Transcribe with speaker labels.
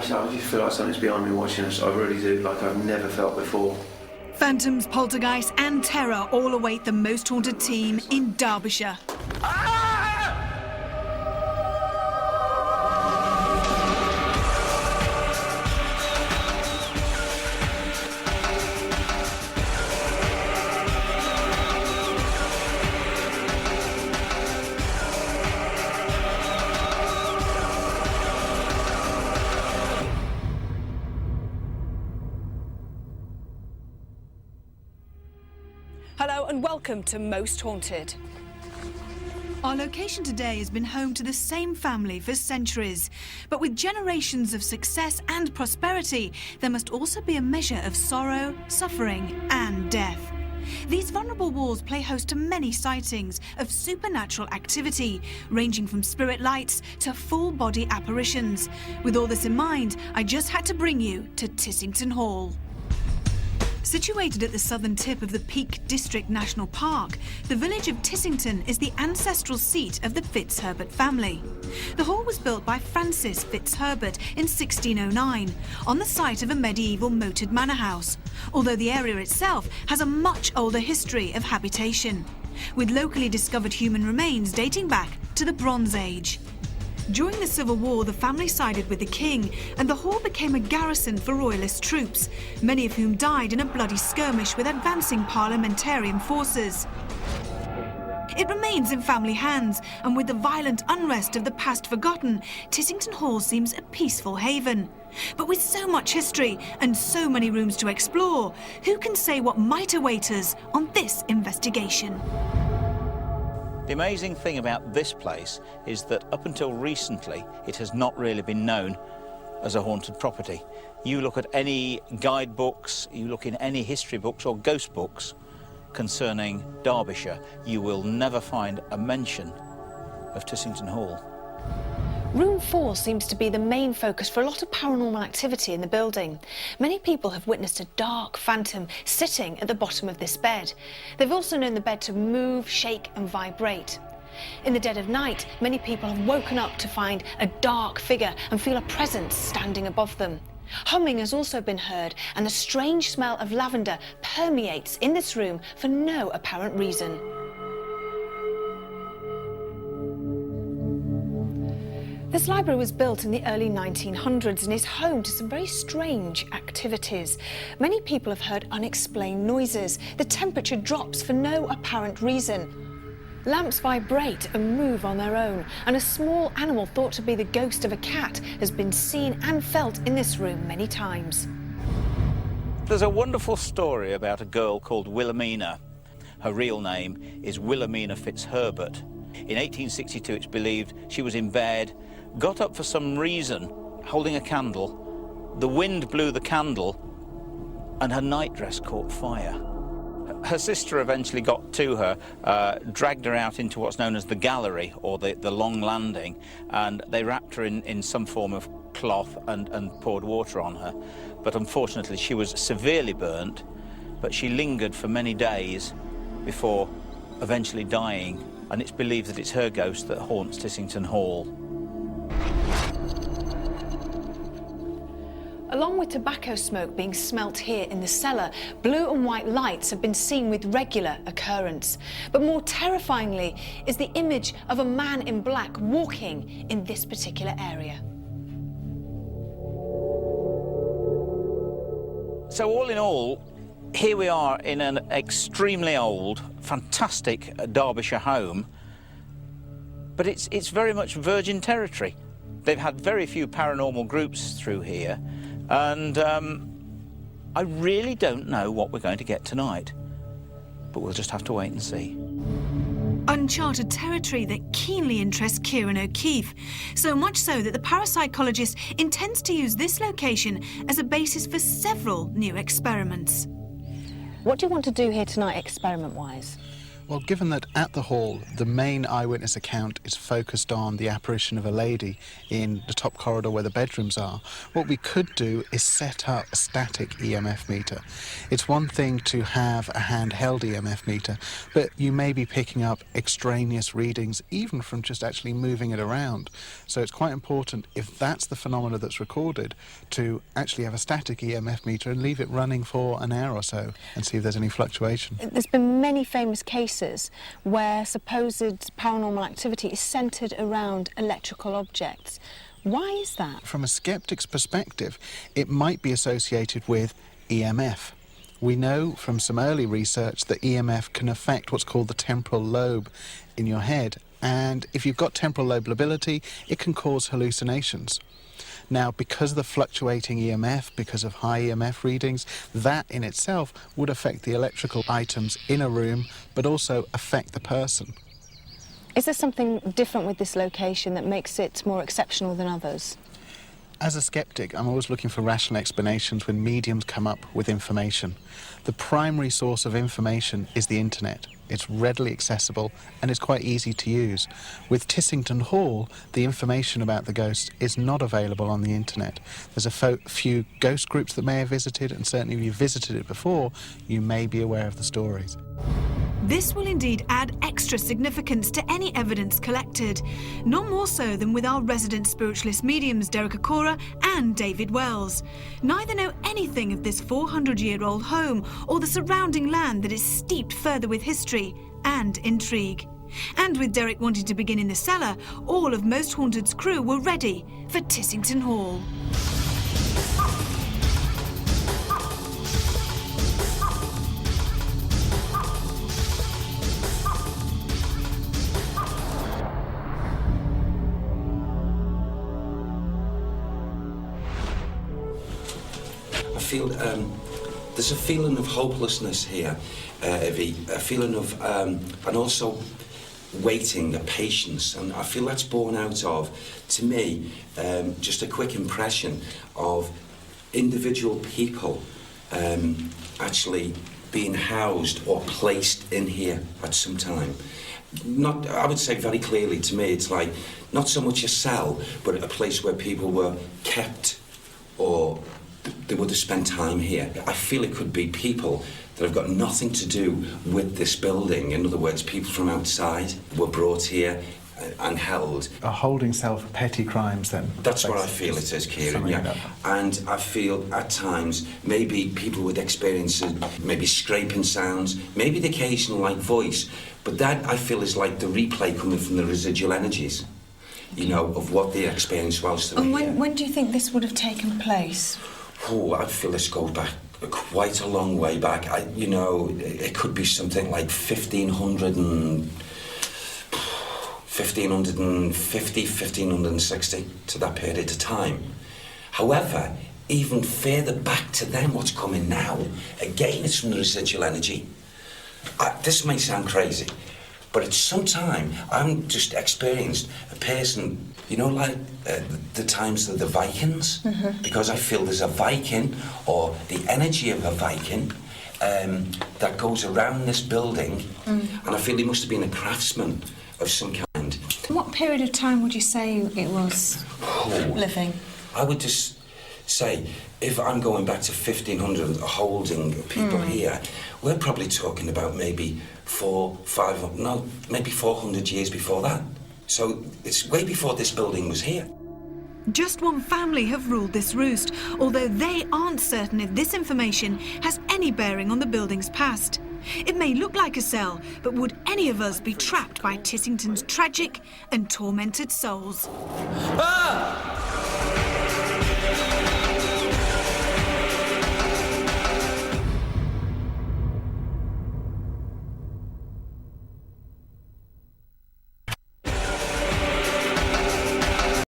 Speaker 1: just feel like something's behind me watching us. I really do, like I've never felt before.
Speaker 2: Phantoms, poltergeists and terror all await the most haunted team in Derbyshire.
Speaker 3: Hello and welcome to Most Haunted.
Speaker 2: Our location today has been home to the same family for centuries. But with generations of success and prosperity, there must also be a measure of sorrow, suffering and death. These vulnerable walls play host to many sightings of supernatural activity, ranging from spirit lights to full-body apparitions. With all this in mind, I just had to bring you to Tissington Hall. Situated at the southern tip of the Peak District National Park, the village of Tissington is the ancestral seat of the Fitzherbert family. The hall was built by Francis Fitzherbert in 1609 on the site of a medieval moated manor house, although the area itself has a much older history of habitation, with locally discovered human remains dating back to the Bronze Age. During the Civil War, the family sided with the king, and the hall became a garrison for royalist troops, many of whom died in a bloody skirmish with advancing parliamentarian forces. It remains in family hands, and with the violent unrest of the past forgotten, Tissington Hall seems a peaceful haven. But with so much history and so many rooms to explore, who can say what might await us on this investigation?
Speaker 4: The amazing thing about this place is that up until recently, it has not really been known as a haunted property. You look at any guidebooks, you look in any history books or ghost books concerning Derbyshire, you will never find a mention of Tissington Hall.
Speaker 3: Room 4 seems to be the main focus for a lot of paranormal activity in the building. Many people have witnessed a dark phantom sitting at the bottom of this bed. They've also known the bed to move, shake and vibrate. In the dead of night, many people have woken up to find a dark figure and feel a presence standing above them. Humming has also been heard, and the strange smell of lavender permeates in this room for no apparent reason. This library was built in the early 1900s and is home to some very strange activities. Many people have heard unexplained noises. The temperature drops for no apparent reason. Lamps vibrate and move on their own, and a small animal thought to be the ghost of a cat has been seen and felt in this room many times.
Speaker 4: There's a wonderful story about a girl called Wilhelmina. Her real name is Wilhelmina Fitzherbert. In 1862, it's believed she was in bed, got up for some reason, holding a candle. The wind blew the candle, and her nightdress caught fire. Her sister eventually got to her, dragged her out into what's known as the gallery, or the long landing, and they wrapped her in some form of cloth and poured water on her. But unfortunately, she was severely burnt, but she lingered for many days before eventually dying, and it's believed that it's her ghost that haunts Tissington Hall.
Speaker 3: Along with tobacco smoke being smelt here in the cellar, blue and white lights have been seen with regular occurrence. But more terrifyingly is the image of a man in black walking in this particular area.
Speaker 4: So all in all, here we are in an extremely old, fantastic Derbyshire home, but it's very much virgin territory. They've had very few paranormal groups through here, and I really don't know what we're going to get tonight, but we'll just have to wait and see.
Speaker 2: Uncharted territory that keenly interests Kieran O'Keefe, so much so that the parapsychologist intends to use this location as a basis for several new experiments.
Speaker 3: What do you want to do here tonight, experiment-wise?
Speaker 5: Well, given that at the hall, the main eyewitness account is focused on the apparition of a lady in the top corridor where the bedrooms are, what we could do is set up a static EMF meter. It's one thing to have a handheld EMF meter, but you may be picking up extraneous readings even from just actually moving it around. So it's quite important, if that's the phenomena that's recorded, to actually have a static EMF meter and leave it running for an hour or so and see if there's any fluctuation.
Speaker 3: There's been many famous cases where supposed paranormal activity is centred around electrical objects. Why is that?
Speaker 5: From a skeptic's perspective, it might be associated with EMF. We know from some early research that EMF can affect what's called the temporal lobe in your head, and if you've got temporal lobe lability, it can cause hallucinations. Now, because of the fluctuating EMF, because of high EMF readings, that in itself would affect the electrical items in a room, but also affect the person.
Speaker 3: Is there something different with this location that makes it more exceptional than others?
Speaker 5: As a skeptic, I'm always looking for rational explanations when mediums come up with information. The primary source of information is the internet. It's readily accessible and it's quite easy to use. With Tissington Hall, the information about the ghosts is not available on the internet. There's a few ghost groups that may have visited, and certainly if you've visited it before, you may be aware of the stories.
Speaker 2: This will indeed add extra significance to any evidence collected, not more so than with our resident spiritualist mediums Derek Akora and David Wells. Neither know anything of this 400-year-old home or the surrounding land that is steeped further with history and intrigue. And with Derek wanting to begin in the cellar, all of Most Haunted's crew were ready for Tissington Hall.
Speaker 6: There's a feeling of hopelessness here, Evie, a feeling of, and also waiting, a patience, and I feel that's born out of, to me, just a quick impression of individual people actually being housed or placed in here at some time. Not, I would say very clearly, to me, it's like not so much a cell, but a place where people were kept or they would have spent time here. I feel it could be people that have got nothing to do with this building. In other words, people from outside were brought here and held.
Speaker 5: A holding cell for petty crimes, then?
Speaker 6: That's what I feel it is, Kieran, yeah. And I feel at times maybe people would experience maybe scraping sounds, maybe the occasional like voice, but that I feel is like the replay coming from the residual energies, you know, of what they experienced whilst they were here.
Speaker 3: And when do you think this would have taken place?
Speaker 6: Oh, I feel this goes back quite a long way back. You know, it could be something like 1550, 1560, to that period of time. However, even further back to then, what's coming now, again, it's from the residual energy. This may sound crazy, but at some time, I'm just experienced a person, you know, like the times of the Vikings, because I feel there's a Viking, or the energy of a Viking, that goes around this building, and I feel he must have been a craftsman of some kind.
Speaker 3: What period of time would you say it was living?
Speaker 6: I would just say, if I'm going back to 1500, holding people here, we're probably talking about maybe 400 years before that. So it's way before this building was here.
Speaker 2: Just one family have ruled this roost, although they aren't certain if this information has any bearing on the building's past. It may look like a cell, but would any of us be trapped by Tissington's tragic and tormented souls?
Speaker 7: Ah!